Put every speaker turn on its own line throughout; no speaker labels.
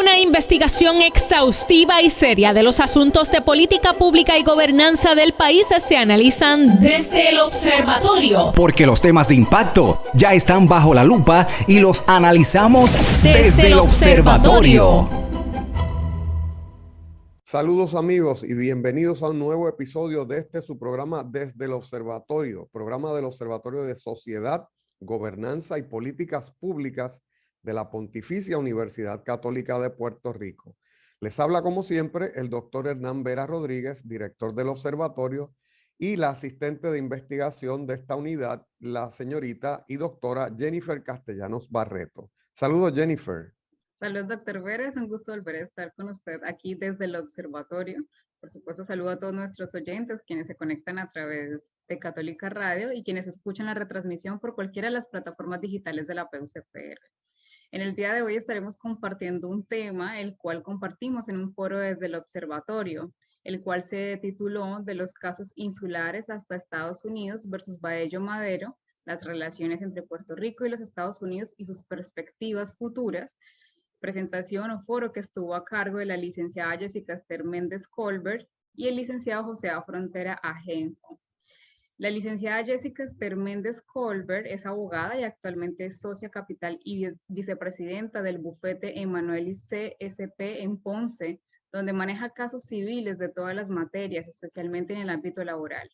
Una investigación exhaustiva y seria de los asuntos de política pública y gobernanza del país se analizan desde el observatorio.
Porque los temas de impacto ya están bajo la lupa y los analizamos desde el observatorio.
Saludos amigos y bienvenidos a un nuevo episodio de su programa Desde el Observatorio, programa del Observatorio de Sociedad, Gobernanza y Políticas Públicas de la Pontificia Universidad Católica de Puerto Rico. Les habla como siempre el doctor Hernán Vera Rodríguez, director del observatorio, y la asistente de investigación de esta unidad, la señorita y doctora Jennifer Castellanos Barreto. Saludos, Jennifer.
Saludos, doctor Vera, es un gusto volver a estar con usted aquí desde el observatorio. Por supuesto, saludo a todos nuestros oyentes, quienes se conectan a través de Católica Radio y quienes escuchan la retransmisión por cualquiera de las plataformas digitales de la PUCPR. En el día de hoy estaremos compartiendo un tema, el cual compartimos en un foro desde el observatorio, el cual se tituló De los casos insulares hasta Estados Unidos versus Baello Madero, las relaciones entre Puerto Rico y los Estados Unidos y sus perspectivas futuras. Presentación o foro que estuvo a cargo de la licenciada Jessica Esther Méndez Colbert y el licenciado José A. Frontera Ajenjo. La licenciada Jessica Esther Méndez Colbert es abogada y actualmente es socia capital y vicepresidenta del bufete Emanuel CSP en Ponce, donde maneja casos civiles de todas las materias, especialmente en el ámbito laboral.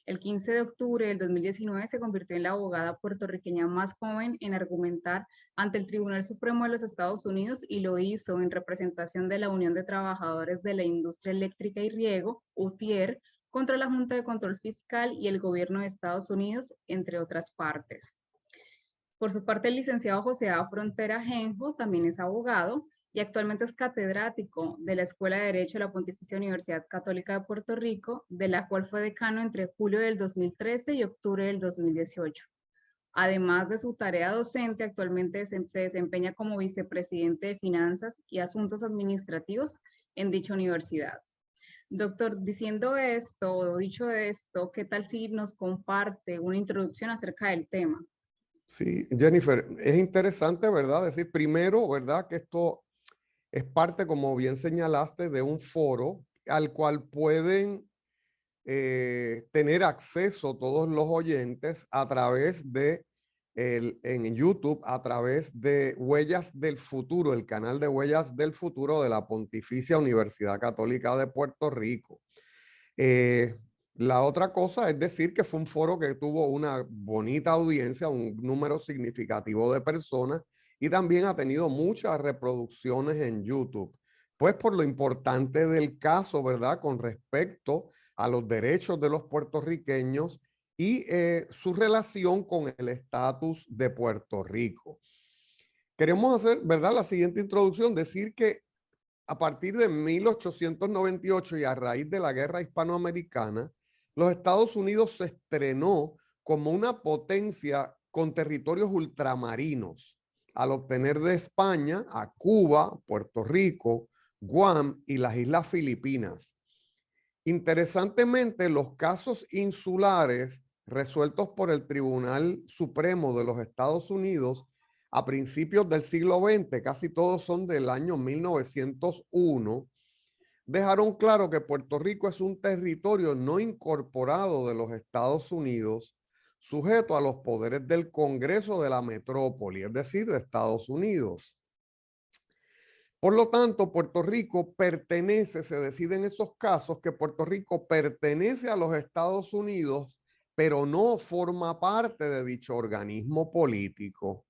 El 15 de octubre del 2019 se convirtió en la abogada puertorriqueña más joven en argumentar ante el Tribunal Supremo de los Estados Unidos y lo hizo en representación de la Unión de Trabajadores de la Industria Eléctrica y Riego, UTIER, contra la Junta de Control Fiscal y el Gobierno de Estados Unidos, entre otras partes. Por su parte, el licenciado José A. Frontera Ajenjo también es abogado y actualmente es catedrático de la Escuela de Derecho de la Pontificia Universidad Católica de Puerto Rico, de la cual fue decano entre julio del 2013 y octubre del 2018. Además de su tarea docente, actualmente se desempeña como vicepresidente de Finanzas y Asuntos Administrativos en dicha universidad. Doctor, diciendo esto, o dicho esto, ¿qué tal si nos comparte una introducción acerca del tema?
Sí, Jennifer, es interesante, ¿verdad? Decir primero, ¿verdad? Que esto es parte, como bien señalaste, de un foro al cual pueden tener acceso todos los oyentes a través de en YouTube, a través de Huellas del Futuro, el canal de Huellas del Futuro de la Pontificia Universidad Católica de Puerto Rico. La otra cosa es decir que fue un foro que tuvo una bonita audiencia, un número significativo de personas y también ha tenido muchas reproducciones en YouTube. Pues por lo importante del caso, ¿verdad? Con respecto a los derechos de los puertorriqueños y su relación con el estatus de Puerto Rico. Queremos hacer, ¿verdad? La siguiente introducción, decir que a partir de 1898 y a raíz de la Guerra Hispanoamericana, los Estados Unidos se estrenó como una potencia con territorios ultramarinos, al obtener de España a Cuba, Puerto Rico, Guam y las Islas Filipinas. Interesantemente, los casos insulares resueltos por el Tribunal Supremo de los Estados Unidos a principios del siglo XX, casi todos son del año 1901, dejaron claro que Puerto Rico es un territorio no incorporado de los Estados Unidos, sujeto a los poderes del Congreso de la Metrópoli, es decir, de Estados Unidos. Por lo tanto, Puerto Rico pertenece, se decide en esos casos que Puerto Rico pertenece a los Estados Unidos, pero no forma parte de dicho organismo político.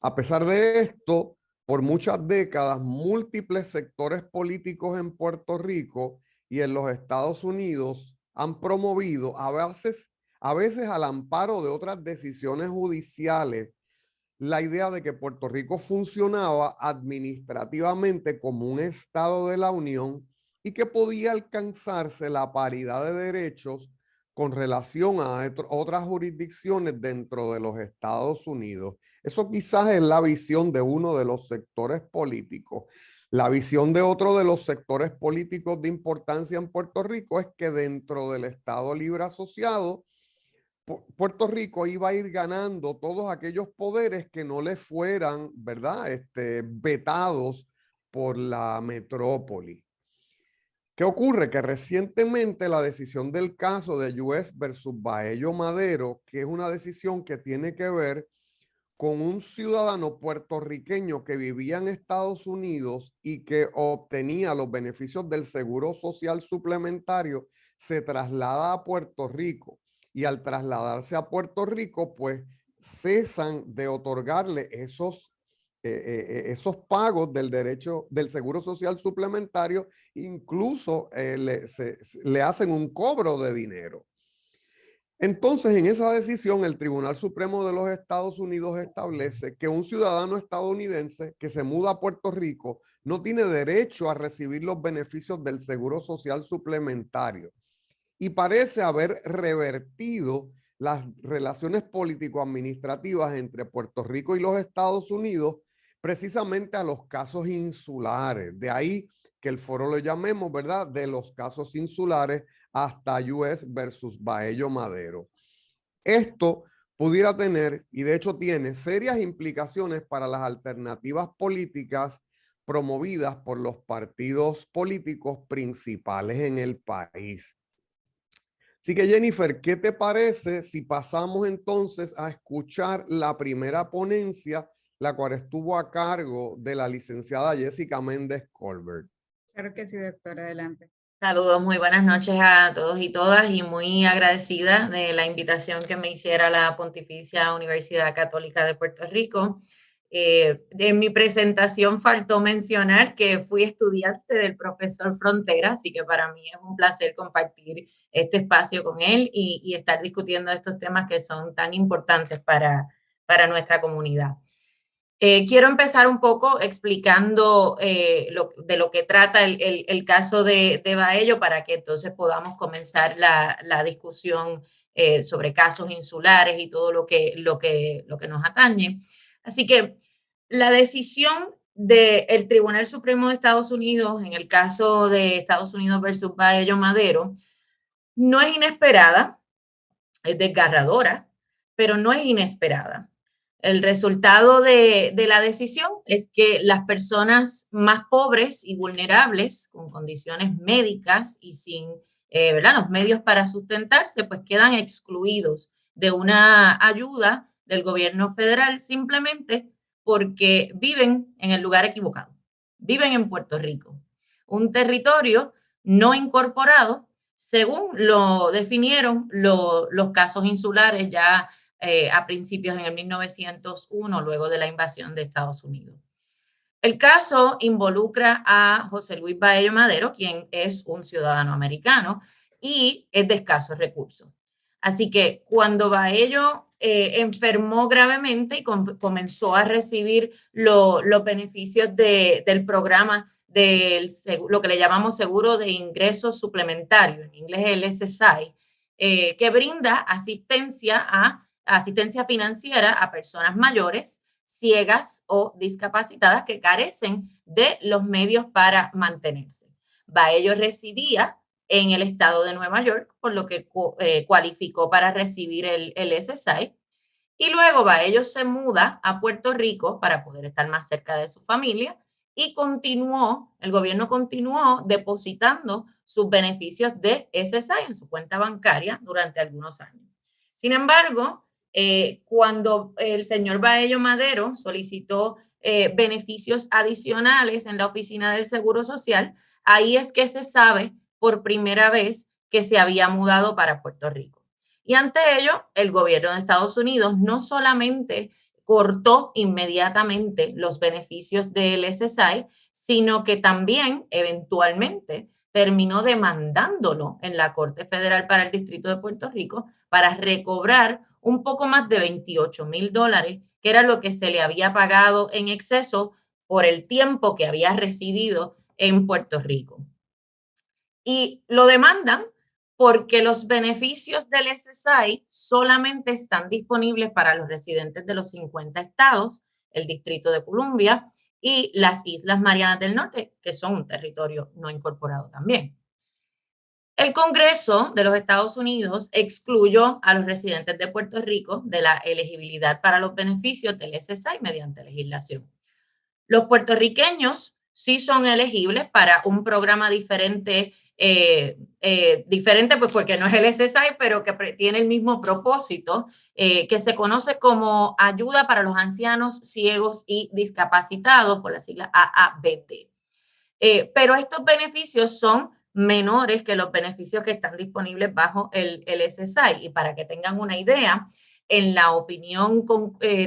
A pesar de esto, por muchas décadas, múltiples sectores políticos en Puerto Rico y en los Estados Unidos han promovido, a veces al amparo de otras decisiones judiciales, la idea de que Puerto Rico funcionaba administrativamente como un estado de la Unión y que podía alcanzarse la paridad de derechos con relación a otras jurisdicciones dentro de los Estados Unidos. Eso quizás es la visión de uno de los sectores políticos. La visión de otro de los sectores políticos de importancia en Puerto Rico es que dentro del Estado Libre Asociado, Puerto Rico iba a ir ganando todos aquellos poderes que no le fueran, ¿verdad? Vetados por la metrópoli. ¿Qué ocurre? Que recientemente la decisión del caso de US versus Baello Madero, que es una decisión que tiene que ver con un ciudadano puertorriqueño que vivía en Estados Unidos y que obtenía los beneficios del Seguro Social Suplementario, se traslada a Puerto Rico. Y al trasladarse a Puerto Rico, pues cesan de otorgarle esos pagos del derecho del Seguro Social Suplementario, incluso le hacen un cobro de dinero. Entonces, en esa decisión, el Tribunal Supremo de los Estados Unidos establece que un ciudadano estadounidense que se muda a Puerto Rico no tiene derecho a recibir los beneficios del Seguro Social Suplementario y parece haber revertido las relaciones político-administrativas entre Puerto Rico y los Estados Unidos precisamente a los casos insulares. De ahí que el foro lo llamemos, ¿verdad?, de los casos insulares hasta US versus Baello Madero. Esto pudiera tener, y de hecho tiene, serias implicaciones para las alternativas políticas promovidas por los partidos políticos principales en el país. Así que Jennifer, ¿qué te parece si pasamos entonces a escuchar la primera ponencia, la cual estuvo a cargo de la licenciada Jessica Méndez Colbert?
Claro que sí, doctora, adelante.
Saludos, muy buenas noches a todos y todas y muy agradecida de la invitación que me hiciera la Pontificia Universidad Católica de Puerto Rico. En mi presentación faltó mencionar que fui estudiante del profesor Frontera, así que para mí es un placer compartir este espacio con él y estar discutiendo estos temas que son tan importantes para nuestra comunidad. Quiero empezar un poco explicando de lo que trata el caso de Baello para que entonces podamos comenzar la discusión sobre casos insulares y todo lo que nos atañe. Así que la decisión del Tribunal Supremo de Estados Unidos en el caso de Estados Unidos versus Baello Madero no es inesperada, es desgarradora, pero no es inesperada. El resultado de la decisión es que las personas más pobres y vulnerables, con condiciones médicas y sin los medios para sustentarse, pues quedan excluidos de una ayuda del gobierno federal simplemente porque viven en el lugar equivocado. Viven en Puerto Rico, un territorio no incorporado, según lo definieron los casos insulares ya a principios en el 1901, luego de la invasión de Estados Unidos. El caso involucra a José Luis Baello Madero, quien es un ciudadano americano y es de escasos recursos. Así que cuando Baello enfermó gravemente y comenzó a recibir los beneficios del programa lo que le llamamos seguro de ingresos suplementarios, en inglés el SSI, que brinda asistencia financiera a personas mayores, ciegas o discapacitadas que carecen de los medios para mantenerse. Baello residía en el estado de Nueva York, por lo que cualificó para recibir el SSI. Y luego Baello se muda a Puerto Rico para poder estar más cerca de su familia y el gobierno continuó depositando sus beneficios de SSI en su cuenta bancaria durante algunos años. Sin embargo, cuando el señor Baello Madero solicitó beneficios adicionales en la Oficina del Seguro Social, ahí es que se sabe por primera vez que se había mudado para Puerto Rico. Y ante ello, el gobierno de Estados Unidos no solamente cortó inmediatamente los beneficios del SSI, sino que también eventualmente terminó demandándolo en la Corte Federal para el Distrito de Puerto Rico para recobrar un poco más de $28,000, que era lo que se le había pagado en exceso por el tiempo que había residido en Puerto Rico. Y lo demandan porque los beneficios del SSI solamente están disponibles para los residentes de los 50 estados, el Distrito de Columbia y las Islas Marianas del Norte, que son un territorio no incorporado también. El Congreso de los Estados Unidos excluyó a los residentes de Puerto Rico de la elegibilidad para los beneficios del SSI mediante legislación. Los puertorriqueños sí son elegibles para un programa diferente, pues porque no es el SSI, pero que tiene el mismo propósito, que se conoce como Ayuda para los Ancianos, Ciegos y Discapacitados, por la sigla AABD. Pero estos beneficios son menores que los beneficios que están disponibles bajo el SSI. Y para que tengan una idea, en la opinión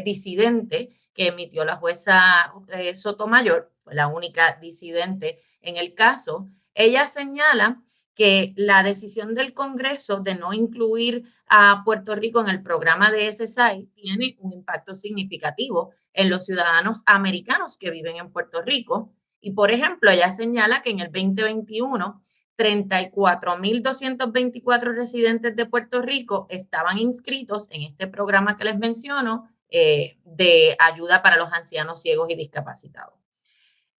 disidente que emitió la jueza Sotomayor, la única disidente en el caso, ella señala que la decisión del Congreso de no incluir a Puerto Rico en el programa de SSI tiene un impacto significativo en los ciudadanos americanos que viven en Puerto Rico. Y, por ejemplo, ella señala que en el 2021, 34.224 residentes de Puerto Rico estaban inscritos en este programa que les menciono de ayuda para los ancianos, ciegos y discapacitados.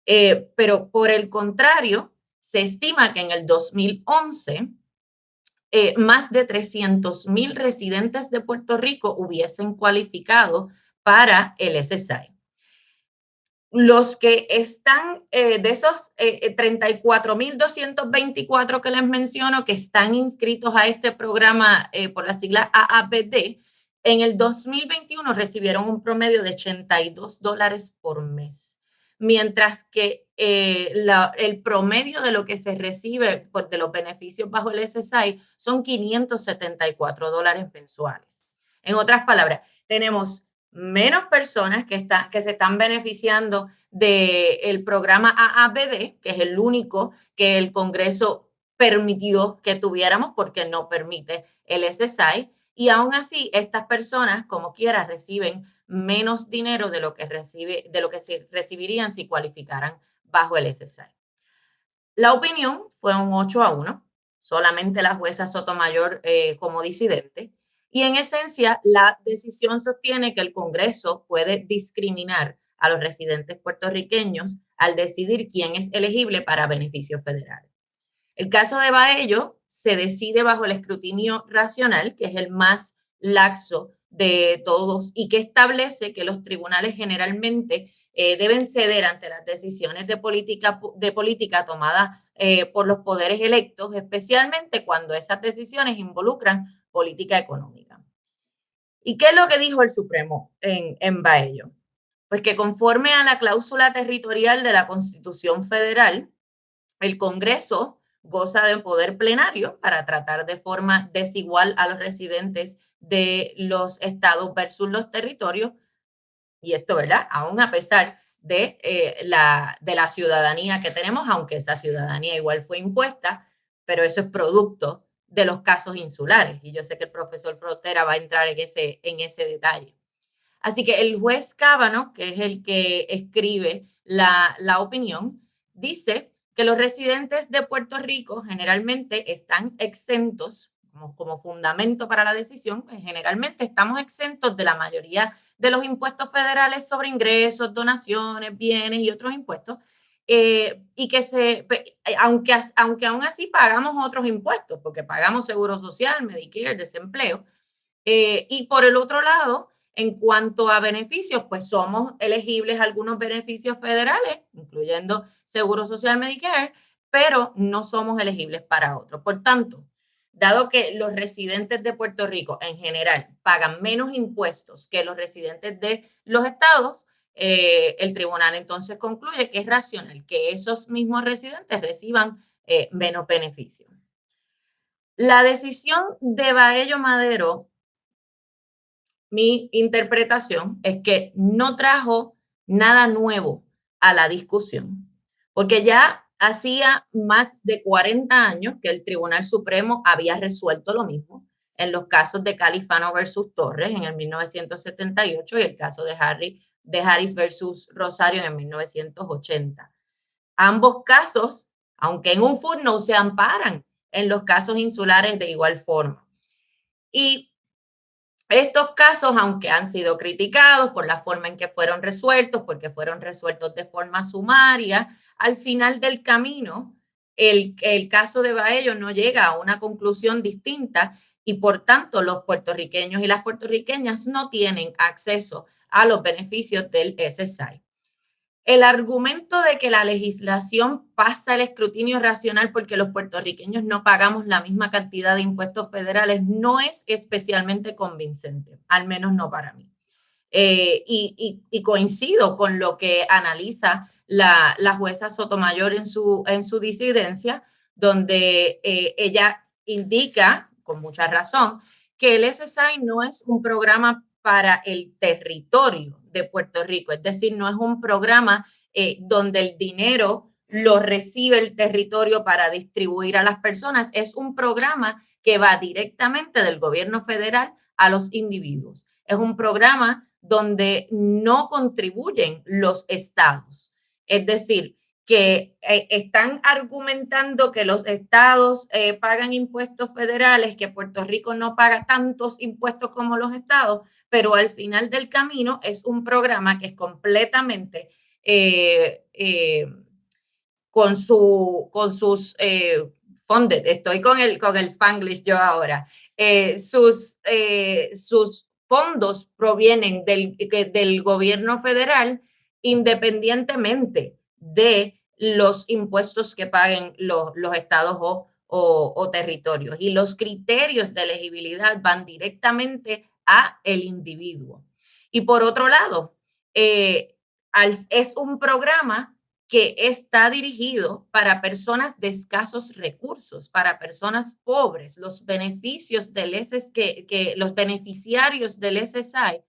Pero, por el contrario, se estima que en el 2011 más de 300,000 residentes de Puerto Rico hubiesen cualificado para el SSI. Los que están, de esos 34.224 que les menciono, que están inscritos a este programa por la sigla AABD, en el 2021 recibieron un promedio de $82 por mes, mientras que el promedio de lo que se recibe de los beneficios bajo el SSI son $574 mensuales. En otras palabras, tenemos menos personas que se están beneficiando del programa AABD, que es el único que el Congreso permitió que tuviéramos porque no permite el SSI, y aún así estas personas, como quiera, reciben menos dinero de lo que se recibirían si cualificaran bajo el SSI. La opinión fue un 8-1, solamente la jueza Sotomayor como disidente. Y en esencia, la decisión sostiene que el Congreso puede discriminar a los residentes puertorriqueños al decidir quién es elegible para beneficios federales. El caso de Baello se decide bajo el escrutinio racional, que es el más laxo de todos y que establece que los tribunales generalmente deben ceder ante las decisiones de política tomadas por los poderes electos, especialmente cuando esas decisiones involucran política económica. ¿Y qué es lo que dijo el Supremo en Baello? Pues que conforme a la cláusula territorial de la Constitución Federal, el Congreso goza de poder plenario para tratar de forma desigual a los residentes de los estados versus los territorios. Y esto, ¿verdad? Aún a pesar de la ciudadanía que tenemos, aunque esa ciudadanía igual fue impuesta, pero eso es producto de los casos insulares. Y yo sé que el profesor Frontera va a entrar en ese detalle. Así que el juez Cábano, que es el que escribe la opinión, dice que los residentes de Puerto Rico generalmente están exentos, como fundamento para la decisión, pues generalmente estamos exentos de la mayoría de los impuestos federales sobre ingresos, donaciones, bienes y otros impuestos, y que aunque aún así pagamos otros impuestos, porque pagamos seguro social, Medicare, desempleo, y por el otro lado, en cuanto a beneficios, pues somos elegibles a algunos beneficios federales, incluyendo Seguro Social, Medicare, pero no somos elegibles para otros. Por tanto, dado que los residentes de Puerto Rico en general pagan menos impuestos que los residentes de los estados, el tribunal entonces concluye que es racional que esos mismos residentes reciban menos beneficios. La decisión de Baello Madero, mi interpretación es que no trajo nada nuevo a la discusión, porque ya hacía más de 40 años que el Tribunal Supremo había resuelto lo mismo en los casos de Califano versus Torres en el 1978 y el caso de Harris versus Rosario en el 1980. Ambos casos, aunque en un footnote, se amparan en los casos insulares de igual forma. Y estos casos, aunque han sido criticados por la forma en que fueron resueltos, porque fueron resueltos de forma sumaria, al final del camino, el caso de Baello no llega a una conclusión distinta y por tanto los puertorriqueños y las puertorriqueñas no tienen acceso a los beneficios del SSI. El argumento de que la legislación pasa el escrutinio racional porque los puertorriqueños no pagamos la misma cantidad de impuestos federales no es especialmente convincente, al menos no para mí. Y coincido con lo que analiza la jueza Sotomayor en su disidencia, donde ella indica, con mucha razón, que el SSI no es un programa para el territorio de Puerto Rico, es decir, no es un programa donde el dinero lo recibe el territorio para distribuir a las personas, es un programa que va directamente del gobierno federal a los individuos. Es un programa donde no contribuyen los estados. Es decir, que están argumentando que los estados pagan impuestos federales, que Puerto Rico no paga tantos impuestos como los estados, pero al final del camino es un programa que es completamente con sus funded, estoy con el Spanglish yo ahora, sus fondos provienen del gobierno federal independientemente de los impuestos que paguen los estados o territorios. Y los criterios de elegibilidad van directamente a el individuo. Y por otro lado, es un programa que está dirigido para personas de escasos recursos, para personas pobres. Los beneficios del los beneficiarios del SSI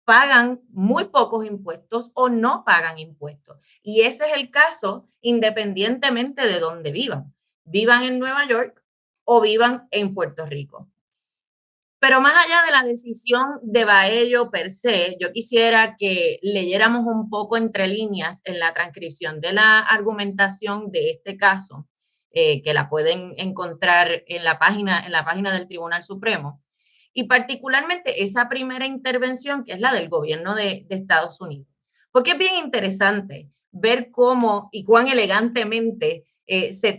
pagan muy pocos impuestos o no pagan impuestos. Y ese es el caso independientemente de dónde vivan. Vivan en Nueva York o vivan en Puerto Rico. Pero más allá de la decisión de Baello per se, yo quisiera que leyéramos un poco entre líneas en la transcripción de la argumentación de este caso, que la pueden encontrar en la página del Tribunal Supremo, y particularmente esa primera intervención, que es la del gobierno de Estados Unidos. Porque es bien interesante ver cómo y cuán elegantemente se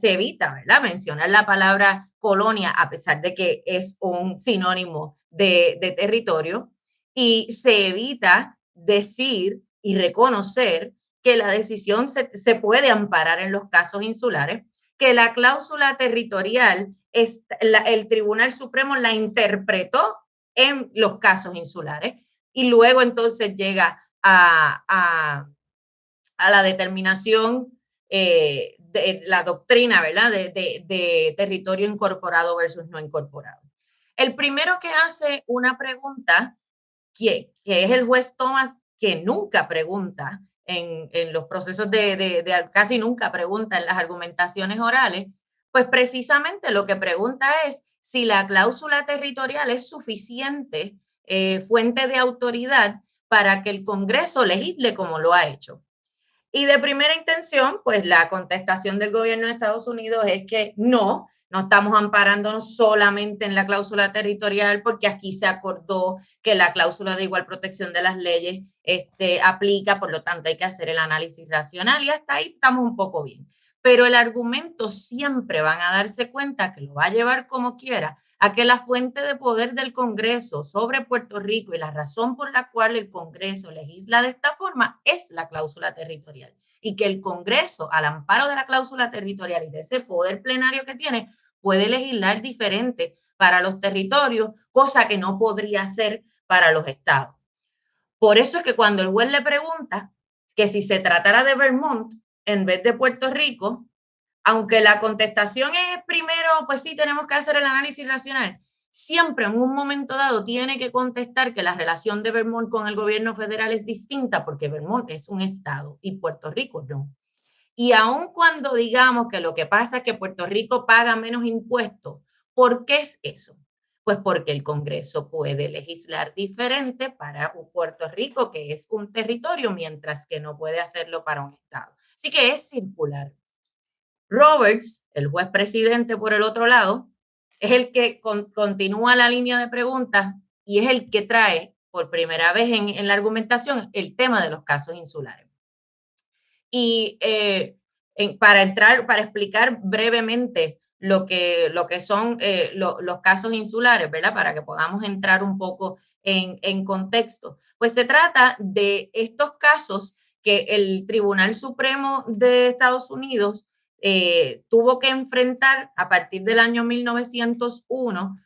evita, ¿verdad?, mencionar la palabra colonia, a pesar de que es un sinónimo de territorio, y se evita decir y reconocer que la decisión se puede amparar en los casos insulares, que la cláusula territorial, el Tribunal Supremo la interpretó en los casos insulares, y luego entonces llega a la determinación de la doctrina, ¿verdad?, de territorio incorporado versus no incorporado. El primero que hace una pregunta, que es el juez Thomas, que nunca pregunta en los procesos casi nunca pregunta en las argumentaciones orales, pues precisamente lo que pregunta es si la cláusula territorial es suficiente fuente de autoridad para que el Congreso legisle como lo ha hecho. Y de primera intención, pues la contestación del gobierno de Estados Unidos es que no estamos amparándonos solamente en la cláusula territorial, porque aquí se acordó que la cláusula de igual protección de las leyes aplica, por lo tanto hay que hacer el análisis racional, y hasta ahí estamos un poco bien. Pero el argumento siempre van a darse cuenta que lo va a llevar como quiera a que la fuente de poder del Congreso sobre Puerto Rico y la razón por la cual el Congreso legisla de esta forma es la cláusula territorial, y que el Congreso, al amparo de la cláusula territorial y de ese poder plenario que tiene, puede legislar diferente para los territorios, cosa que no podría hacer para los estados. Por eso es que cuando el juez le pregunta que si se tratara de Vermont en vez de Puerto Rico, aunque la contestación es primero, pues sí, tenemos que hacer el análisis racional, siempre en un momento dado tiene que contestar que la relación de Vermont con el gobierno federal es distinta, porque Vermont es un estado y Puerto Rico no. Y aun cuando digamos que lo que pasa es que Puerto Rico paga menos impuestos, ¿por qué es eso? Pues porque el Congreso puede legislar diferente para Puerto Rico, que es un territorio, mientras que no puede hacerlo para un estado. Así que es circular. Roberts, el juez presidente por el otro lado, es el que continúa la línea de preguntas y es el que trae por primera vez en la argumentación el tema de los casos insulares. Y para explicar brevemente lo que son los casos insulares, ¿verdad?, para que podamos entrar un poco en contexto, pues se trata de estos casos que el Tribunal Supremo de Estados Unidos tuvo que enfrentar a partir del año 1901,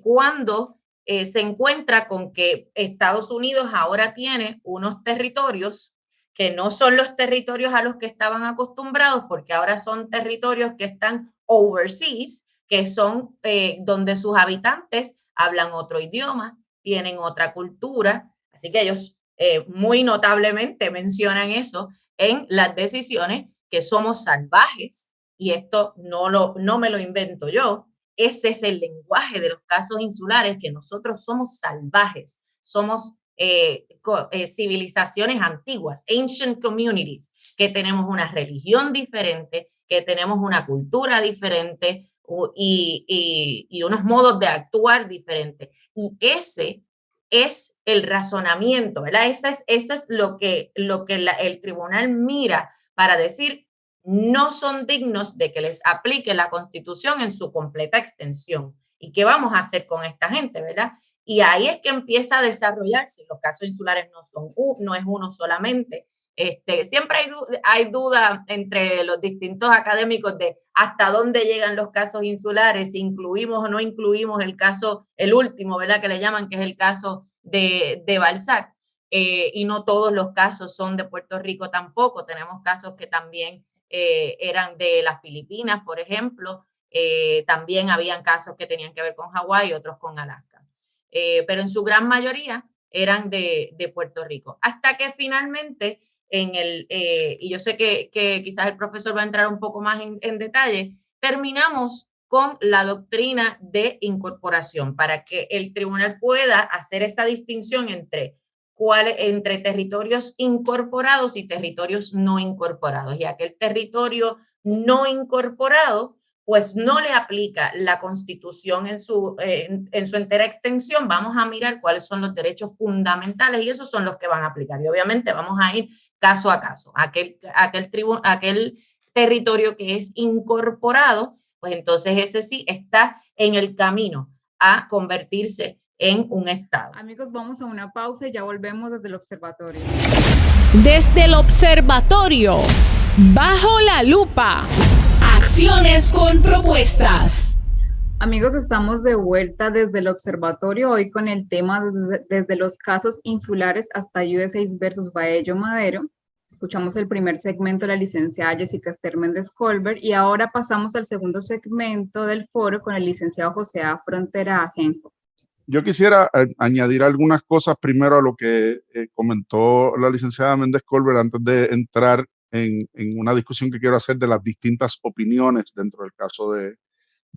cuando se encuentra con que Estados Unidos ahora tiene unos territorios que no son los territorios a los que estaban acostumbrados, porque ahora son territorios que están overseas, que son donde sus habitantes hablan otro idioma, tienen otra cultura, así que ellos muy notablemente mencionan eso en las decisiones, que somos salvajes, y esto no me lo invento yo, ese es el lenguaje de los casos insulares, que nosotros somos salvajes, somos civilizaciones antiguas, ancient communities, que tenemos una religión diferente, que tenemos una cultura diferente y unos modos de actuar diferentes. Y ese es el razonamiento, ¿verdad? Ese es lo que el tribunal mira para decir, no son dignos de que les aplique la Constitución en su completa extensión. ¿Y qué vamos a hacer con esta gente, verdad? Y ahí es que empieza a desarrollarse. Los casos insulares no es uno solamente. Siempre hay duda entre los distintos académicos de hasta dónde llegan los casos insulares, si incluimos o no incluimos el último, ¿verdad? Que le llaman, que es el caso de Balzac. Y no todos los casos son de Puerto Rico tampoco. Tenemos casos que también eran de las Filipinas, por ejemplo. También habían casos que tenían que ver con Hawái y otros con Alaska. Pero en su gran mayoría eran de Puerto Rico. Hasta que finalmente, y yo sé que quizás el profesor va a entrar un poco más en detalle, terminamos con la doctrina de incorporación para que el tribunal pueda hacer esa distinción entre territorios incorporados y territorios no incorporados. Y aquel territorio no incorporado, pues no le aplica la Constitución en su entera extensión. Vamos a mirar cuáles son los derechos fundamentales y esos son los que van a aplicar. Y obviamente vamos a ir caso a caso. Aquel territorio que es incorporado, pues entonces ese sí está en el camino a convertirse en un estado.
Amigos, vamos a una pausa y ya volvemos desde el observatorio.
Desde el observatorio, bajo la lupa, acciones con propuestas.
Amigos, estamos de vuelta desde el observatorio, hoy con el tema desde los casos insulares hasta USA versus Baello Madero. Escuchamos el primer segmento de la licenciada Jessica Esther Méndez Colbert y ahora pasamos al segundo segmento del foro con el licenciado José A. Frontera Ajenjo.
Yo quisiera añadir algunas cosas primero a lo que comentó la licenciada Méndez Colbert antes de entrar en una discusión que quiero hacer de las distintas opiniones dentro del caso de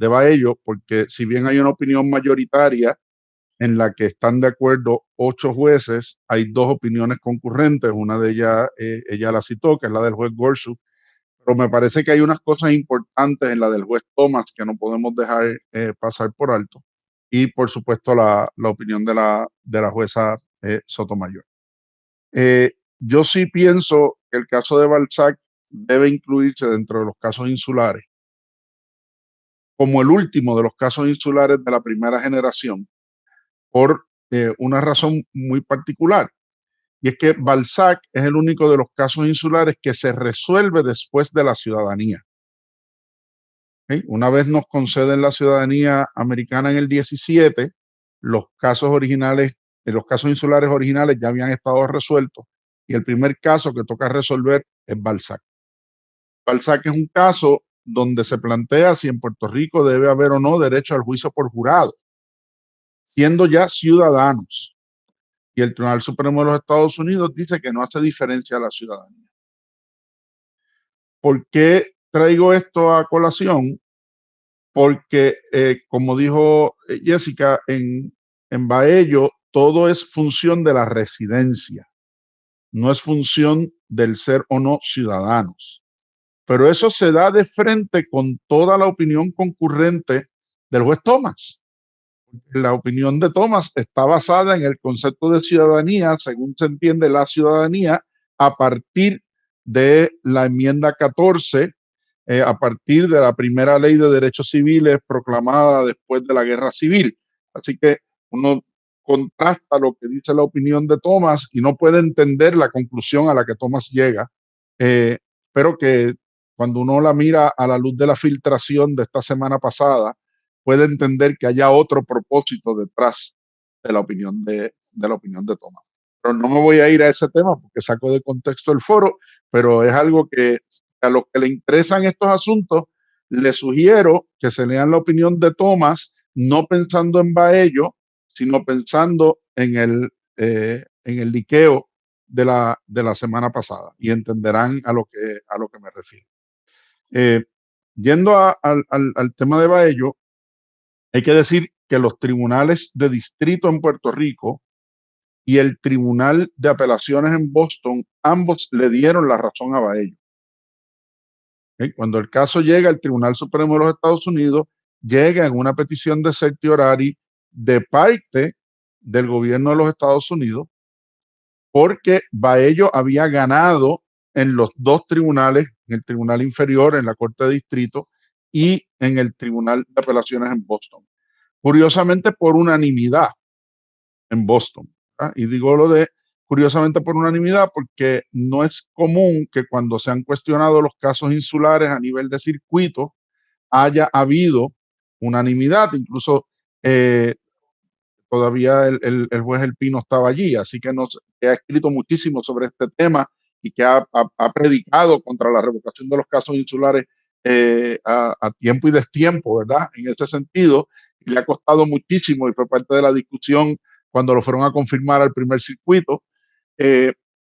Baello, porque si bien hay una opinión mayoritaria en la que están de acuerdo 8 jueces, hay 2 opiniones concurrentes, una de ellas ella la citó, que es la del juez Gorsuch, pero me parece que hay unas cosas importantes en la del juez Thomas que no podemos dejar pasar por alto. Y por supuesto la opinión de la jueza Sotomayor. Yo sí pienso que el caso de Balzac debe incluirse dentro de los casos insulares como el último de los casos insulares de la primera generación por una razón muy particular, y es que Balzac es el único de los casos insulares que se resuelve después de la ciudadanía. ¿Okay? Una vez nos conceden la ciudadanía americana en el 17, los casos insulares originales ya habían estado resueltos y el primer caso que toca resolver es Balzac. Balzac es un caso donde se plantea si en Puerto Rico debe haber o no derecho al juicio por jurado, siendo ya ciudadanos. Y el Tribunal Supremo de los Estados Unidos dice que no hace diferencia a la ciudadanía. ¿Por qué traigo esto a colación? Porque, como dijo Jessica, en Baello todo es función de la residencia, no es función del ser o no ciudadanos. Pero eso se da de frente con toda la opinión concurrente del juez Thomas. La opinión de Thomas está basada en el concepto de ciudadanía, según se entiende la ciudadanía, a partir de la enmienda 14, a partir de la primera ley de derechos civiles proclamada después de la guerra civil. Así que uno contrasta lo que dice la opinión de Thomas y no puede entender la conclusión a la que Thomas llega, pero que cuando uno la mira a la luz de la filtración de esta semana pasada, puede entender que haya otro propósito detrás de la opinión de Thomas. Pero no me voy a ir a ese tema porque saco de contexto el foro, pero es algo que a los que le interesan estos asuntos, les sugiero que se lean la opinión de Thomas, no pensando en Baello, sino pensando en el liqueo de la semana pasada y entenderán a lo que me refiero. Yendo al tema de Baello, hay que decir que los tribunales de distrito en Puerto Rico y el Tribunal de Apelaciones en Boston, ambos le dieron la razón a Baello. Cuando el caso llega al Tribunal Supremo de los Estados Unidos, llega en una petición de certiorari de parte del gobierno de los Estados Unidos, porque Baello había ganado en los dos tribunales, en el tribunal inferior, en la Corte de Distrito, y en el Tribunal de Apelaciones en Boston. Curiosamente por unanimidad en Boston. Y digo lo de curiosamente por unanimidad porque no es común que cuando se han cuestionado los casos insulares a nivel de circuito haya habido unanimidad. Incluso todavía el juez El Pino estaba allí, así que ha escrito muchísimo sobre este tema y que ha predicado contra la revocación de los casos insulares a tiempo y destiempo, ¿verdad? En ese sentido, y le ha costado muchísimo y fue parte de la discusión cuando lo fueron a confirmar al primer circuito,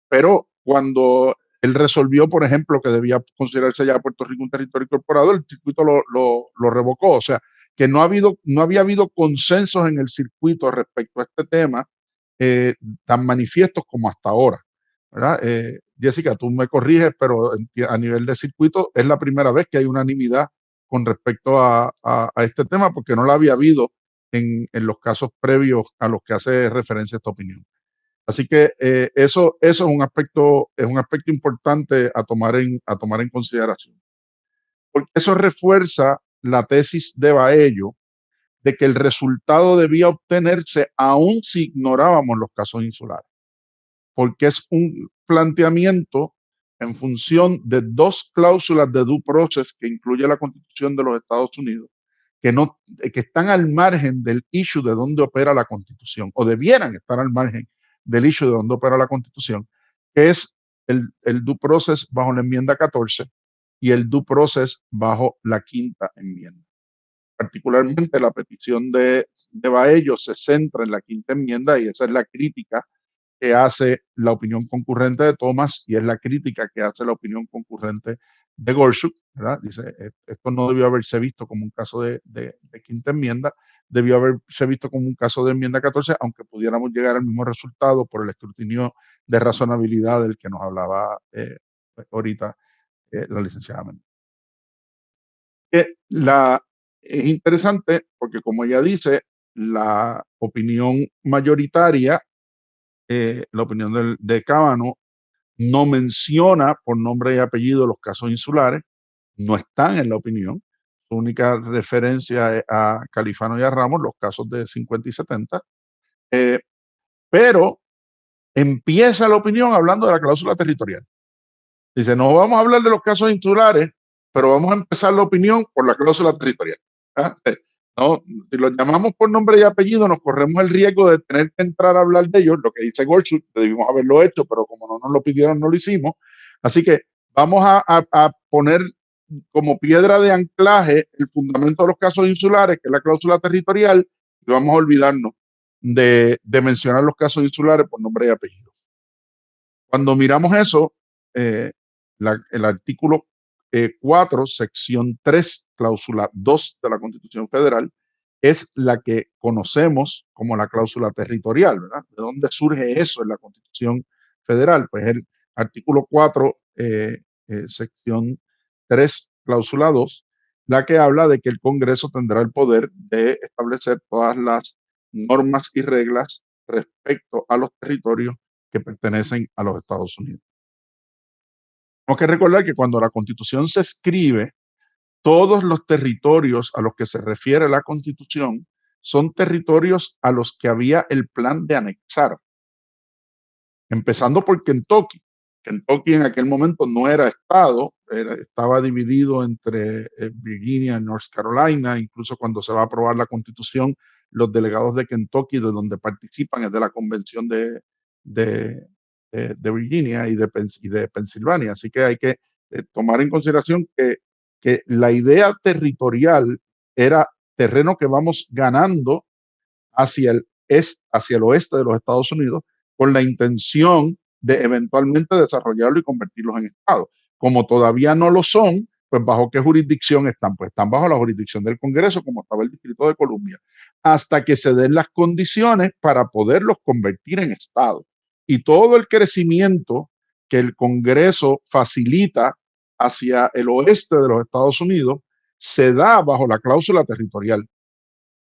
pero cuando él resolvió, por ejemplo, que debía considerarse ya Puerto Rico un territorio incorporado, el circuito lo revocó. O sea, que no había habido consensos en el circuito respecto a este tema tan manifiestos como hasta ahora, ¿verdad? Jessica, tú me corriges, pero a nivel de circuito es la primera vez que hay unanimidad con respecto a este tema, porque no la había habido en los casos previos a los que hace referencia esta opinión. Así que eso es un aspecto importante a tomar en consideración, porque eso refuerza la tesis de Baello de que el resultado debía obtenerse aún si ignorábamos los casos insulares, porque es un planteamiento en función de dos cláusulas de due process que incluye la Constitución de los Estados Unidos, que están al margen del issue de dónde opera la Constitución, o debieran estar al margen del issue de dónde opera la Constitución, que es el due process bajo la enmienda 14 y el due process bajo la quinta enmienda. Particularmente la petición de Baello se centra en la quinta enmienda y esa es la crítica que hace la opinión concurrente de Thomas y es la crítica que hace la opinión concurrente de Gorsuch, ¿verdad? Dice, esto no debió haberse visto como un caso de quinta enmienda, debió haberse visto como un caso de enmienda 14, aunque pudiéramos llegar al mismo resultado por el escrutinio de razonabilidad del que nos hablaba ahorita la licenciada Méndez. Es interesante porque, como ella dice, la opinión mayoritaria, la opinión de Cábano, no menciona por nombre y apellido los casos insulares, no están en la opinión. Su única referencia es a Califano y a Ramos, los casos de 50 y 70. Pero empieza la opinión hablando de la cláusula territorial. Dice, no vamos a hablar de los casos insulares, pero vamos a empezar la opinión por la cláusula territorial. No, si los llamamos por nombre y apellido, nos corremos el riesgo de tener que entrar a hablar de ellos, lo que dice Gorsuch, debimos haberlo hecho, pero como no nos lo pidieron, no lo hicimos. Así que vamos a poner como piedra de anclaje el fundamento de los casos insulares, que es la cláusula territorial, y vamos a olvidarnos de mencionar los casos insulares por nombre y apellido. Cuando miramos eso, el artículo 4, sección 3, cláusula 2 de la Constitución Federal, es la que conocemos como la cláusula territorial, ¿verdad? ¿De dónde surge eso en la Constitución Federal? Pues el artículo 4, sección 3, cláusula 2, la que habla de que el Congreso tendrá el poder de establecer todas las normas y reglas respecto a los territorios que pertenecen a los Estados Unidos. Tenemos que recordar que cuando la Constitución se escribe, todos los territorios a los que se refiere la Constitución son territorios a los que había el plan de anexar, empezando por Kentucky. Kentucky en aquel momento no era estado, estaba dividido entre Virginia y North Carolina. Incluso cuando se va a aprobar la Constitución, los delegados de Kentucky, de donde participan, es de la Convención de Virginia y de Pensilvania. Así que hay que tomar en consideración que la idea territorial era terreno que vamos ganando hacia el oeste de los Estados Unidos, con la intención de eventualmente desarrollarlo y convertirlos en estados. Como todavía no lo son, pues ¿bajo qué jurisdicción están? Pues están bajo la jurisdicción del Congreso, como estaba el Distrito de Columbia, hasta que se den las condiciones para poderlos convertir en estados. Y todo el crecimiento que el Congreso facilita hacia el oeste de los Estados Unidos se da bajo la cláusula territorial.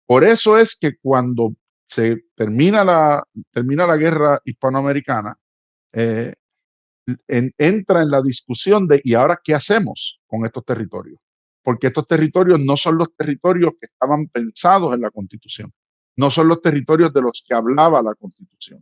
Por eso es que cuando se termina la guerra hispanoamericana, entra en la discusión de ¿y ahora qué hacemos con estos territorios? Porque estos territorios no son los territorios que estaban pensados en la Constitución, no son los territorios de los que hablaba la Constitución.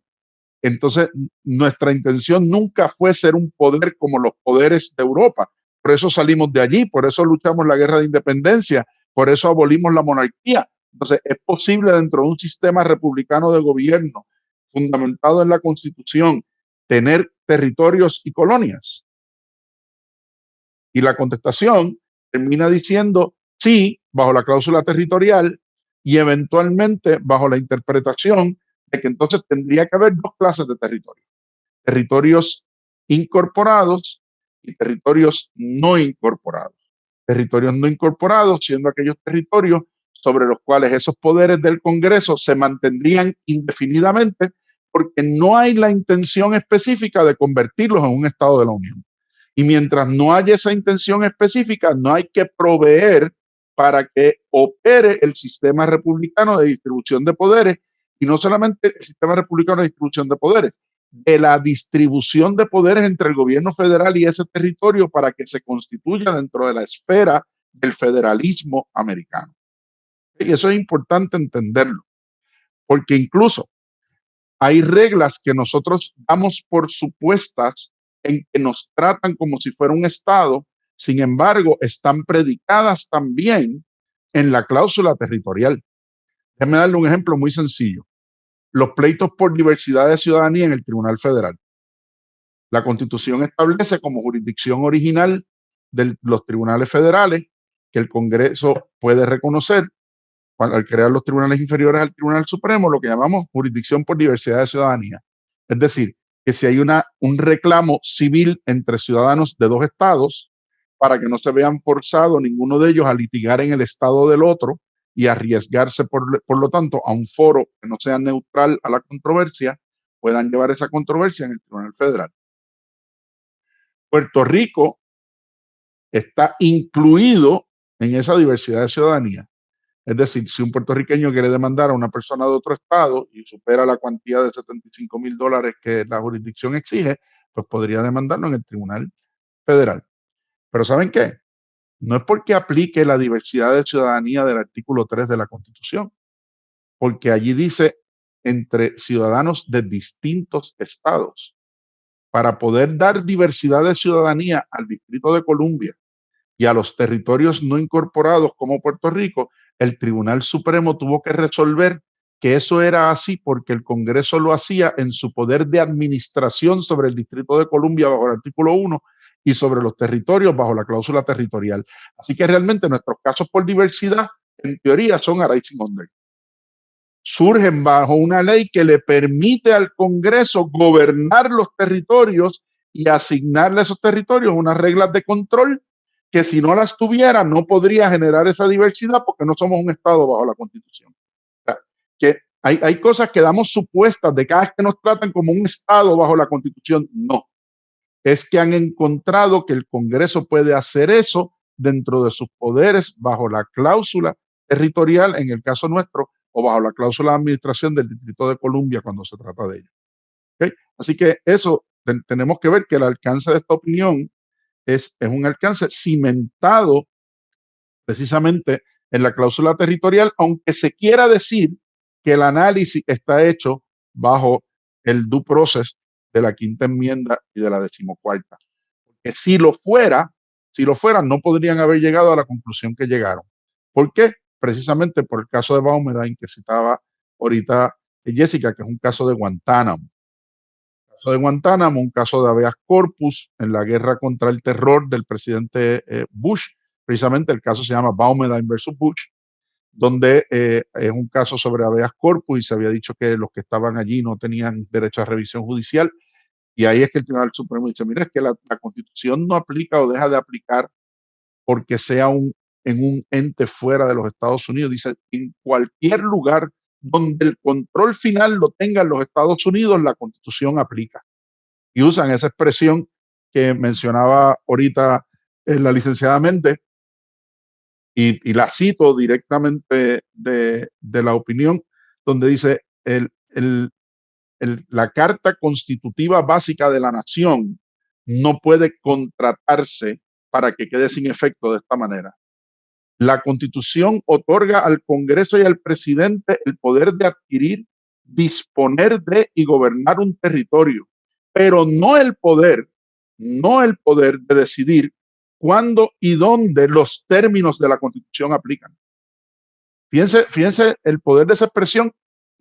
Entonces, nuestra intención nunca fue ser un poder como los poderes de Europa. Por eso salimos de allí, por eso luchamos la guerra de independencia, por eso abolimos la monarquía. Entonces, es posible dentro de un sistema republicano de gobierno fundamentado en la Constitución tener territorios y colonias. Y la contestación termina diciendo sí, bajo la cláusula territorial y eventualmente bajo la interpretación de que entonces tendría que haber dos clases de territorios: territorios incorporados y territorios no incorporados. Territorios no incorporados siendo aquellos territorios sobre los cuales esos poderes del Congreso se mantendrían indefinidamente, porque no hay la intención específica de convertirlos en un Estado de la Unión. Y mientras no haya esa intención específica, no hay que proveer para que opere el sistema republicano de distribución de poderes, y no solamente el sistema republicano de distribución de poderes, de la distribución de poderes entre el gobierno federal y ese territorio para que se constituya dentro de la esfera del federalismo americano. Y eso es importante entenderlo, porque incluso hay reglas que nosotros damos por supuestas en que nos tratan como si fuera un Estado, sin embargo, están predicadas también en la cláusula territorial. Déjame darle un ejemplo muy sencillo. Los pleitos por diversidad de ciudadanía en el Tribunal Federal. La Constitución establece como jurisdicción original de los tribunales federales que el Congreso puede reconocer al crear los tribunales inferiores al Tribunal Supremo, lo que llamamos jurisdicción por diversidad de ciudadanía. Es decir, que si hay un reclamo civil entre ciudadanos de dos estados, para que no se vean forzados ninguno de ellos a litigar en el estado del otro y arriesgarse, por lo tanto, a un foro que no sea neutral a la controversia, puedan llevar esa controversia en el Tribunal Federal. Puerto Rico está incluido en esa diversidad de ciudadanía. Es decir, si un puertorriqueño quiere demandar a una persona de otro estado y supera la cuantía de $75,000 que la jurisdicción exige, pues podría demandarlo en el Tribunal Federal. Pero ¿saben qué? No es porque aplique la diversidad de ciudadanía del artículo 3 de la Constitución, porque allí dice entre ciudadanos de distintos estados. Para poder dar diversidad de ciudadanía al Distrito de Columbia y a los territorios no incorporados como Puerto Rico, el Tribunal Supremo tuvo que resolver que eso era así porque el Congreso lo hacía en su poder de administración sobre el Distrito de Columbia bajo el artículo 1 y sobre los territorios bajo la cláusula territorial. Así que realmente nuestros casos por diversidad, en teoría, son arising under. Surgen bajo una ley que le permite al Congreso gobernar los territorios y asignarle a esos territorios unas reglas de control que si no las tuviera no podría generar esa diversidad porque no somos un Estado bajo la Constitución. O sea, que hay cosas que damos supuestas de cada vez que nos tratan como un Estado bajo la Constitución. No. Es que han encontrado que el Congreso puede hacer eso dentro de sus poderes bajo la cláusula territorial, en el caso nuestro, o bajo la cláusula de administración del Distrito de Columbia cuando se trata de ello. ¿Okay? Así que eso tenemos que ver que el alcance de esta opinión es un alcance cimentado precisamente en la cláusula territorial, aunque se quiera decir que el análisis está hecho bajo el due process de la quinta enmienda y de la 14ª. Porque si lo fuera, no podrían haber llegado a la conclusión que llegaron. ¿Por qué? Precisamente por el caso de Baumedine que citaba ahorita Jessica, que es un caso de Guantánamo. Un caso de habeas corpus en la guerra contra el terror del presidente Bush. Precisamente el caso se llama Baumedine versus Bush, donde es un caso sobre habeas corpus y se había dicho que los que estaban allí no tenían derecho a revisión judicial. Y ahí es que el Tribunal Supremo dice, mira, es que la Constitución no aplica o deja de aplicar porque sea en un ente fuera de los Estados Unidos. Dice, en cualquier lugar donde el control final lo tengan los Estados Unidos, la Constitución aplica. Y usan esa expresión que mencionaba ahorita la licenciada Méndez, y la cito directamente de la opinión, donde dice, la Carta Constitutiva Básica de la Nación no puede contratarse para que quede sin efecto de esta manera. La Constitución otorga al Congreso y al presidente el poder de adquirir, disponer de y gobernar un territorio, pero no el poder de decidir cuándo y dónde los términos de la Constitución aplican. Fíjense el poder de esa expresión,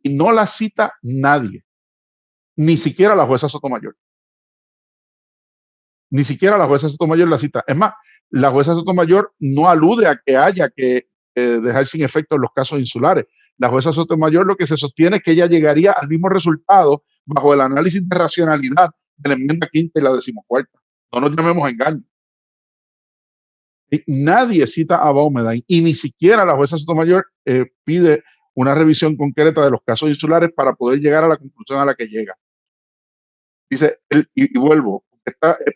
y no la cita nadie, ni siquiera la jueza Sotomayor. Ni siquiera la jueza Sotomayor la cita. Es más, la jueza Sotomayor no alude a que haya que dejar sin efecto los casos insulares. La jueza Sotomayor lo que se sostiene es que ella llegaría al mismo resultado bajo el análisis de racionalidad de la enmienda quinta y la 14ª. No nos llamemos engaño. Y nadie cita a Baumedine, y ni siquiera la jueza Sotomayor pide una revisión concreta de los casos insulares para poder llegar a la conclusión a la que llega. Dice, y vuelvo,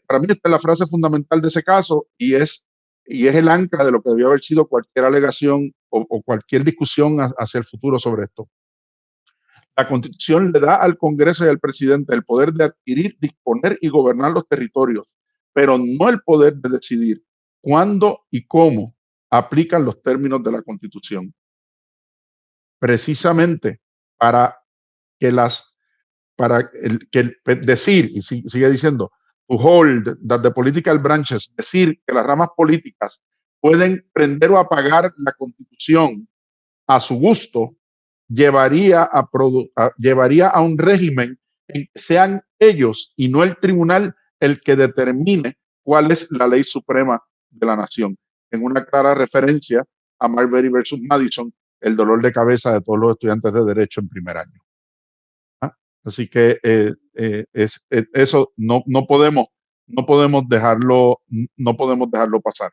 para mí esta es la frase fundamental de ese caso, y es el ancla de lo que debió haber sido cualquier alegación o cualquier discusión hacia el futuro sobre esto. La Constitución le da al Congreso y al presidente el poder de adquirir, disponer y gobernar los territorios, pero no el poder de decidir cuándo y cómo aplican los términos de la Constitución. Precisamente para decir, y sigue diciendo, to hold that the political branches, decir que las ramas políticas pueden prender o apagar la Constitución a su gusto, llevaría a un régimen en que sean ellos y no el tribunal el que determine cuál es la ley suprema de la nación. En una clara referencia a Marbury versus Madison, el dolor de cabeza de todos los estudiantes de Derecho en primer año. Así que eso no podemos dejarlo pasar.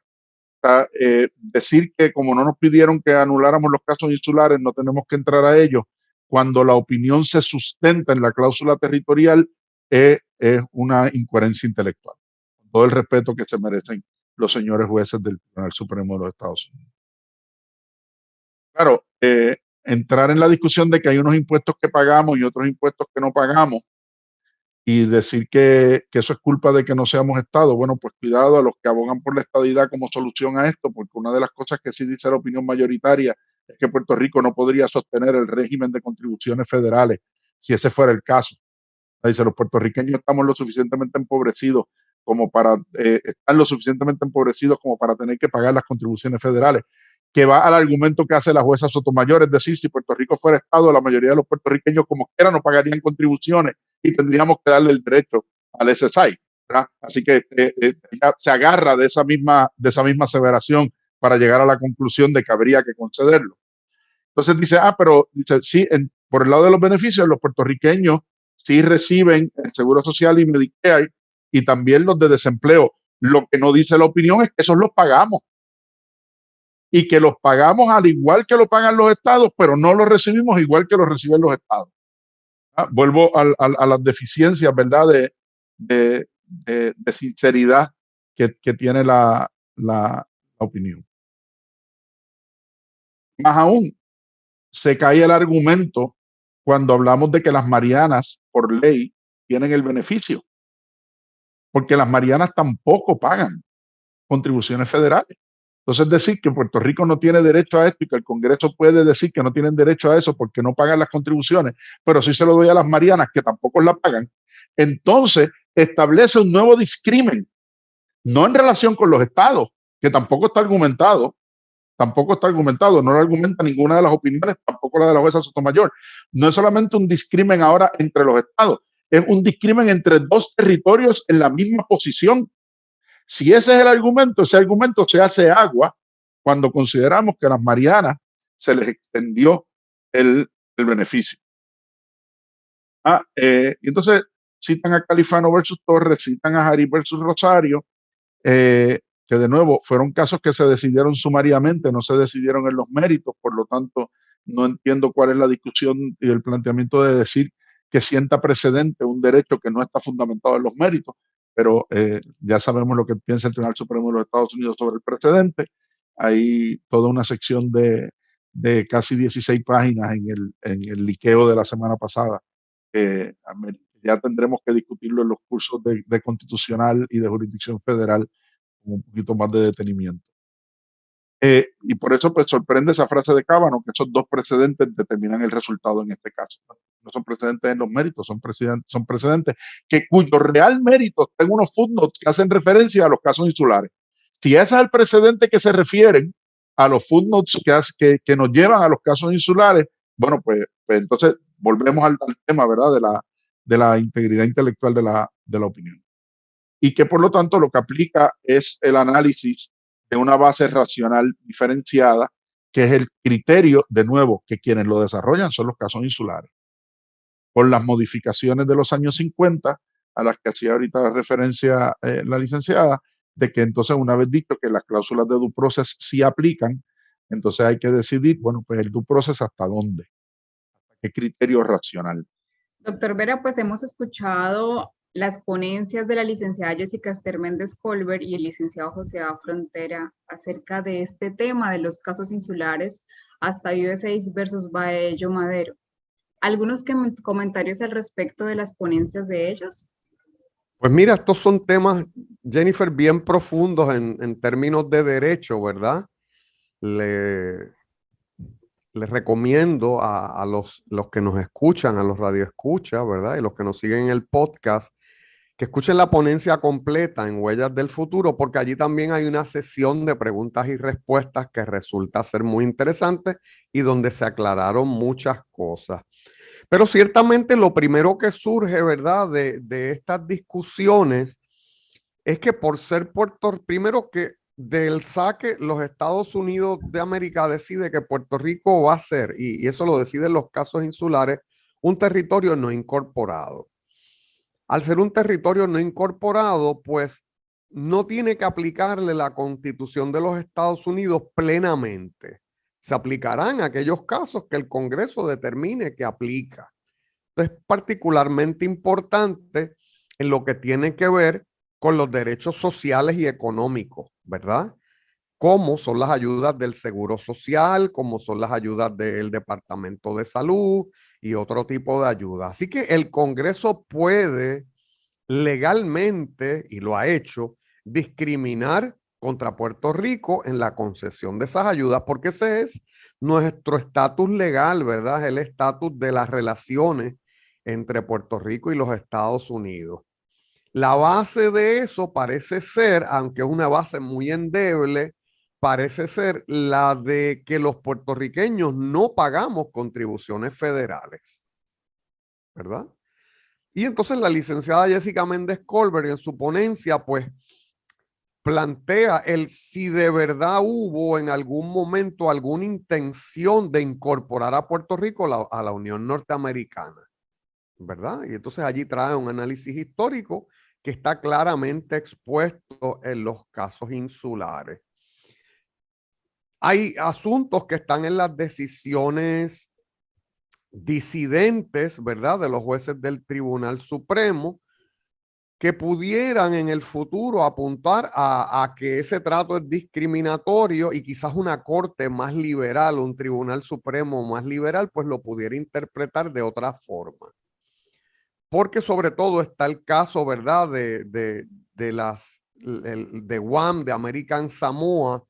Decir que como no nos pidieron que anuláramos los casos insulares, no tenemos que entrar a ellos, cuando la opinión se sustenta en la cláusula territorial, es una incoherencia intelectual. Con todo el respeto que se merecen los señores jueces del Tribunal Supremo de los Estados Unidos. Claro, entrar en la discusión de que hay unos impuestos que pagamos y otros impuestos que no pagamos, y decir que eso es culpa de que no seamos Estado. Bueno, pues cuidado a los que abogan por la estadidad como solución a esto, porque una de las cosas que sí dice la opinión mayoritaria es que Puerto Rico no podría sostener el régimen de contribuciones federales si ese fuera el caso. Dice, los puertorriqueños estamos lo suficientemente empobrecidos como para tener que pagar las contribuciones federales, que va al argumento que hace la jueza Sotomayor, es decir, si Puerto Rico fuera Estado, la mayoría de los puertorriqueños como quiera no pagarían contribuciones y tendríamos que darle el derecho al SSI, ¿verdad? Así que ella se agarra de esa misma aseveración para llegar a la conclusión de que habría que concederlo. Entonces dice, sí, por el lado de los beneficios, los puertorriqueños sí reciben el Seguro Social y Medicare y también los de desempleo. Lo que no dice la opinión es que esos los pagamos, y que los pagamos al igual que lo pagan los estados, pero no los recibimos igual que los reciben los estados. Vuelvo a las deficiencias, ¿verdad?, de sinceridad que tiene la opinión. Más aún, se cae el argumento cuando hablamos de que las Marianas, por ley, tienen el beneficio, porque las Marianas tampoco pagan contribuciones federales. Entonces decir que Puerto Rico no tiene derecho a esto y que el Congreso puede decir que no tienen derecho a eso porque no pagan las contribuciones, pero sí se lo doy a las Marianas que tampoco la pagan, entonces establece un nuevo discrimen, no en relación con los estados, que tampoco está argumentado, no lo argumenta ninguna de las opiniones, tampoco la de la jueza Sotomayor. No es solamente un discrimen ahora entre los estados, es un discrimen entre dos territorios en la misma posición. Si ese es el argumento, ese argumento se hace agua cuando consideramos que a las Marianas se les extendió el beneficio. Entonces citan a Califano versus Torres, citan a Jari versus Rosario, que de nuevo fueron casos que se decidieron sumariamente, no se decidieron en los méritos, por lo tanto no entiendo cuál es la discusión y el planteamiento de decir que sienta precedente un derecho que no está fundamentado en los méritos, pero ya sabemos lo que piensa el Tribunal Supremo de los Estados Unidos sobre el precedente. Hay toda una sección de casi 16 páginas en el liqueo de la semana pasada. Ya tendremos que discutirlo en los cursos de constitucional y de jurisdicción federal con un poquito más de detenimiento. Y por eso pues sorprende esa frase de Cábano, que esos dos precedentes determinan el resultado en este caso. No son precedentes en los méritos, son precedentes cuyo real mérito está en unos footnotes que hacen referencia a los casos insulares. Si ese es el precedente que se refieren a los footnotes que nos llevan a los casos insulares, bueno, pues entonces volvemos al tema, ¿verdad?, de la integridad intelectual de la opinión. Y que por lo tanto lo que aplica es el análisis de una base racional diferenciada, que es el criterio, de nuevo, que quienes lo desarrollan son los casos insulares. Con las modificaciones de los años 50, a las que hacía ahorita referencia la licenciada, de que entonces una vez dicho que las cláusulas de due process sí aplican, entonces hay que decidir, bueno, pues el due process hasta dónde, qué criterio racional.
Doctor Vera, pues hemos escuchado las ponencias de la licenciada Jessica Esther Méndez Colbert y el licenciado José A. Frontera acerca de este tema de los casos insulares hasta USA versus Baello Madero. ¿Algunos comentarios al respecto de las ponencias de ellos?
Pues mira, estos son temas, Jennifer, bien profundos en términos de derecho, ¿verdad? Les recomiendo a los que nos escuchan, a los radioescuchas, ¿verdad? Y los que nos siguen en el podcast, que escuchen la ponencia completa en Huellas del Futuro, porque allí también hay una sesión de preguntas y respuestas que resulta ser muy interesante y donde se aclararon muchas cosas. Pero ciertamente lo primero que surge, ¿verdad?, de estas discusiones es que por ser primero que del saque los Estados Unidos de América decide que Puerto Rico va a ser, y eso lo deciden los casos insulares, un territorio no incorporado. Al ser un territorio no incorporado, pues no tiene que aplicarle la Constitución de los Estados Unidos plenamente. Se aplicarán aquellos casos que el Congreso determine que aplica. Esto es particularmente importante en lo que tiene que ver con los derechos sociales y económicos, ¿verdad? Como son las ayudas del Seguro Social, como son las ayudas del Departamento de Salud y otro tipo de ayudas. Así que el Congreso puede legalmente, y lo ha hecho, discriminar contra Puerto Rico en la concesión de esas ayudas, porque ese es nuestro estatus legal, ¿verdad? El estatus de las relaciones entre Puerto Rico y los Estados Unidos. La base de eso parece ser, aunque es una base muy endeble, parece ser la de que los puertorriqueños no pagamos contribuciones federales, ¿verdad? Y entonces la licenciada Jessica Méndez Colbert en su ponencia, pues, plantea el si de verdad hubo en algún momento alguna intención de incorporar a Puerto Rico a la Unión Norteamericana, ¿verdad? Y entonces allí trae un análisis histórico que está claramente expuesto en los casos insulares. Hay asuntos que están en las decisiones disidentes, ¿verdad?, de los jueces del Tribunal Supremo, que pudieran en el futuro apuntar a que ese trato es discriminatorio y quizás una corte más liberal, un Tribunal Supremo más liberal, pues lo pudiera interpretar de otra forma. Porque sobre todo está el caso, ¿verdad?, de Guam, de American Samoa,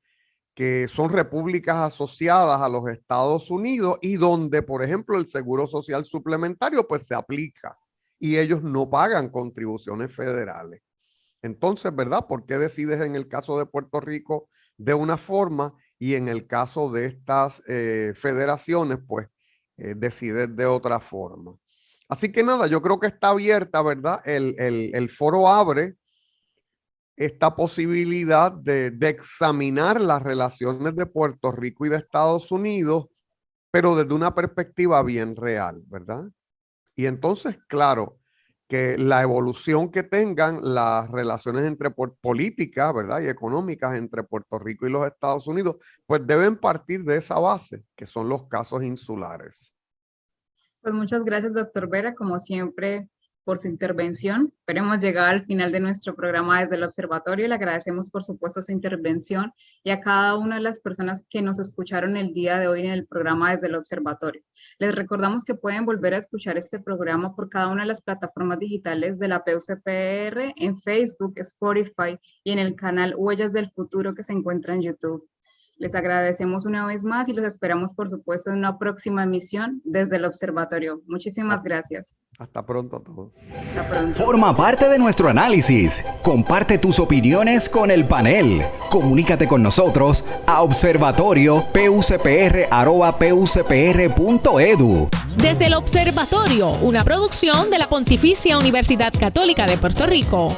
que son repúblicas asociadas a los Estados Unidos y donde, por ejemplo, el Seguro Social Suplementario pues se aplica y ellos no pagan contribuciones federales. Entonces, ¿verdad? ¿Por qué decides en el caso de Puerto Rico de una forma y en el caso de estas federaciones, pues decides de otra forma? Así que nada, yo creo que está abierta, ¿verdad? El foro abre esta posibilidad de examinar las relaciones de Puerto Rico y de Estados Unidos, pero desde una perspectiva bien real, ¿verdad? Y entonces, claro, que la evolución que tengan las relaciones entre políticas, ¿verdad? Y económicas entre Puerto Rico y los Estados Unidos, pues deben partir de esa base, que son los casos insulares.
Pues muchas gracias, doctor Vera, como siempre, por su intervención. Pero hemos llegado al final de nuestro programa desde el observatorio. Le agradecemos, por supuesto, su intervención y a cada una de las personas que nos escucharon el día de hoy en el programa desde el observatorio. Les recordamos que pueden volver a escuchar este programa por cada una de las plataformas digitales de la PUCPR, en Facebook, Spotify y en el canal Huellas del Futuro que se encuentra en YouTube. Les agradecemos una vez más y los esperamos, por supuesto, en una próxima emisión desde el observatorio. Muchísimas gracias.
Hasta pronto a todos.
Hasta pronto.
Forma parte de nuestro análisis. Comparte tus opiniones con el panel. Comunícate con nosotros a observatorio.pucpr@pucpr.edu.
Desde el observatorio, una producción de la Pontificia Universidad Católica de Puerto Rico.